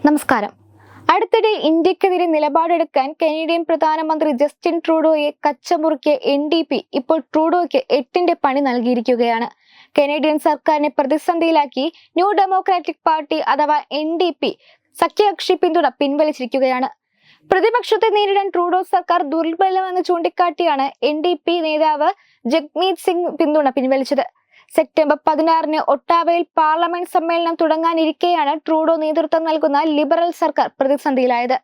നമസ്കാരം. അടുത്തിടെ ഇന്ത്യക്കെതിരെ നിലപാടെടുക്കാൻ കനേഡിയൻ പ്രധാനമന്ത്രി ജസ്റ്റിൻ ട്രൂഡോയെ കച്ചമുറുക്കിയ NDP ഇപ്പോൾ ട്രൂഡോയ്ക്ക് 8ന്റെ പണി നൽകിയിരിക്കുകയാണ്. കനേഡിയൻ സർക്കാരിനെ പ്രതിസന്ധിയിലാക്കി ന്യൂ ഡെമോക്രാറ്റിക് പാർട്ടി അഥവാ NDP സഖ്യകക്ഷി പിന്തുണ പിൻവലിച്ചിരിക്കുകയാണ്. പ്രതിപക്ഷത്തെ നേരിടാൻ ട്രൂഡോ സർക്കാർ ദുർബലമെന്ന് ചൂണ്ടിക്കാട്ടിയാണ് NDP നേതാവ് ജഗ്മീത് സിംഗ് പിന്തുണ പിൻവലിച്ചത്. സെപ്റ്റംബർ 16-ന് ഒട്ടാവയിൽ പാർലമെന്റ് സമ്മേളനം തുടങ്ങാനിരിക്കെയാണ് ട്രൂഡോ നേതൃത്വം നൽകുന്ന ലിബറൽ സർക്കാർ പ്രതിസന്ധിയിലായത്.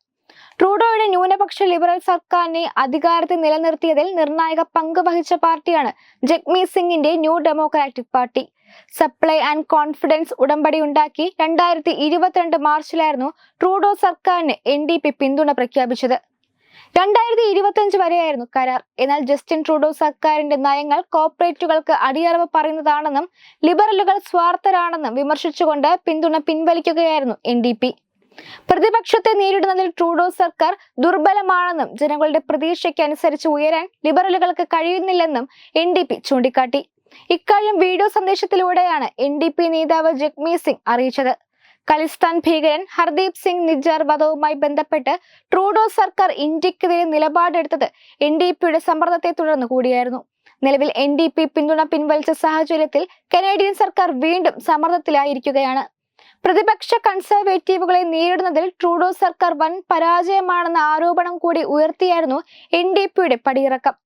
ട്രൂഡോയുടെ ന്യൂനപക്ഷ ലിബറൽ സർക്കാരിനെ അധികാരത്തിൽ നിലനിർത്തിയതിൽ നിർണായക പങ്ക് വഹിച്ച പാർട്ടിയാണ് ജഗ്മീത് സിംഗിന്റെ new democratic party. Supply and confidence ഉടമ്പടി ഉണ്ടാക്കി 2022 മാർച്ചിലായിരുന്നു ട്രൂഡോ സർക്കാരിന് NDP പിന്തുണ പ്രഖ്യാപിച്ചത്. 2025 വരെയായിരുന്നു കരാർ. എന്നാൽ ജസ്റ്റിൻ ട്രൂഡോ സർക്കാരിന്റെ നയങ്ങൾ കോർപ്പറേറ്റുകൾക്ക് അടിയറവ് പറയുന്നതാണെന്നും ലിബറലുകൾ സ്വാർത്ഥരാണെന്നും വിമർശിച്ചുകൊണ്ട് പിന്തുണ പിൻവലിക്കുകയായിരുന്നു NDP. പ്രതിപക്ഷത്തെ നേരിടുന്നതിൽ ട്രൂഡോ സർക്കാർ ദുർബലമാണെന്നും ജനങ്ങളുടെ പ്രതീക്ഷയ്ക്ക് അനുസരിച്ച് ഉയരാൻ ലിബറലുകൾക്ക് കഴിയുന്നില്ലെന്നും NDP ചൂണ്ടിക്കാട്ടി. ഇക്കാര്യം വീഡിയോ സന്ദേശത്തിലൂടെയാണ് NDP നേതാവ് ജഗ്മീത് സിംഗ് അറിയിച്ചത്. ഖലിസ്ഥാൻ ഭീകരൻ ഹർദീപ് സിംഗ് നിജ്ജർ വധവുമായി ബന്ധപ്പെട്ട് ട്രൂഡോ സർക്കാർ ഇന്ത്യക്കെതിരെ നിലപാടെടുത്തത് NDPയുടെ സമ്മർദ്ദത്തെ തുടർന്ന് കൂടിയായിരുന്നു. നിലവിൽ NDP പിന്തുണ പിൻവലിച്ച സാഹചര്യത്തിൽ കനേഡിയൻ സർക്കാർ വീണ്ടും സമ്മർദ്ദത്തിലായിരിക്കുകയാണ്. പ്രതിപക്ഷ കൺസർവേറ്റീവുകളെ നേരിടുന്നതിൽ ട്രൂഡോ സർക്കാർ വൻ പരാജയമാണെന്ന ആരോപണം കൂടി ഉയർത്തിയായിരുന്നു NDPയുടെ പടിയിറക്കം.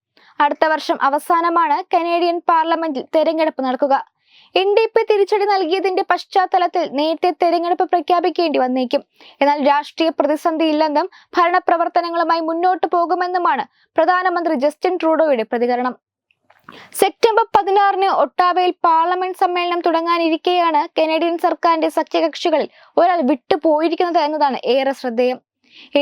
അടുത്ത വർഷം അവസാനമാണ് കനേഡിയൻ പാർലമെന്റിൽ തെരഞ്ഞെടുപ്പ് നടക്കുക. NDP തിരിച്ചടി നൽകിയതിന്റെ പശ്ചാത്തലത്തിൽ നേരത്തെ തെരഞ്ഞെടുപ്പ് പ്രഖ്യാപിക്കേണ്ടി വന്നേക്കും. എന്നാൽ രാഷ്ട്രീയ പ്രതിസന്ധിയില്ലെന്നും ഭരണപ്രവർത്തനങ്ങളുമായി മുന്നോട്ടു പോകുമെന്നുമാണ് പ്രധാനമന്ത്രി ജസ്റ്റിൻ ട്രൂഡോയുടെ പ്രതികരണം. സെപ്റ്റംബർ 16-ന് ഒട്ടാവയിൽ പാർലമെന്റ് സമ്മേളനം തുടങ്ങാനിരിക്കെയാണ് കനേഡിയൻ സർക്കാരിന്റെ സഖ്യകക്ഷികളിൽ ഒരാൾ വിട്ടുപോയിരിക്കുന്നത് എന്നതാണ് ഏറെ ശ്രദ്ധേയം.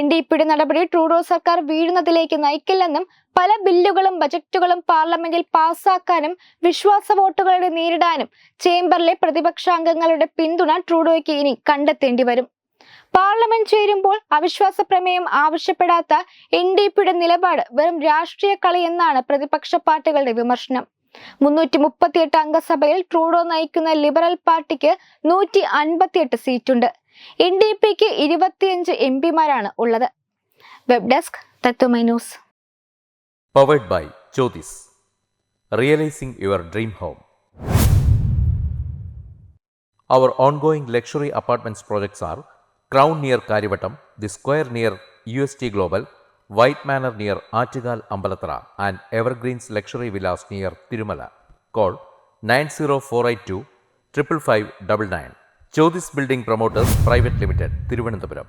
NDPയുടെ നടപടി ട്രൂഡോ സർക്കാർ വീഴുന്നതിലേക്ക് നയിക്കില്ലെന്നും പല ബില്ലുകളും ബജറ്റുകളും പാർലമെന്റിൽ പാസാക്കാനും വിശ്വാസ വോട്ടുകളെ നേരിടാനും ചേംബറിലെ പ്രതിപക്ഷാംഗങ്ങളുടെ പിന്തുണ ട്രൂഡോയ്ക്ക് ഇനി കണ്ടെത്തേണ്ടി വരും. പാർലമെന്റ് ചേരുമ്പോൾ അവിശ്വാസ പ്രമേയം ആവശ്യപ്പെടാത്ത NDPയുടെ നിലപാട് വെറും രാഷ്ട്രീയ കളി എന്നാണ് പ്രതിപക്ഷ പാർട്ടികളുടെ വിമർശനം. 338 അംഗസഭയിൽ ട്രൂഡോ നയിക്കുന്ന ലിബറൽ പാർട്ടിക്ക് 158 സീറ്റുണ്ട്. NDPക്ക് 25 MPമാരാണ് ഉള്ളത്. Web desk Tatwamayi news. Powered by Jyotis. Realizing your dream home. Our ongoing luxury apartments projects are Crown near Karivattam, The Square near UST Global, White Manor near Achigal Ambalatra, and Evergreens Luxury Villas near Tirumala. Call 90482 55599. Jyotis Building Promoters Private Limited, Thiruvananthapuram.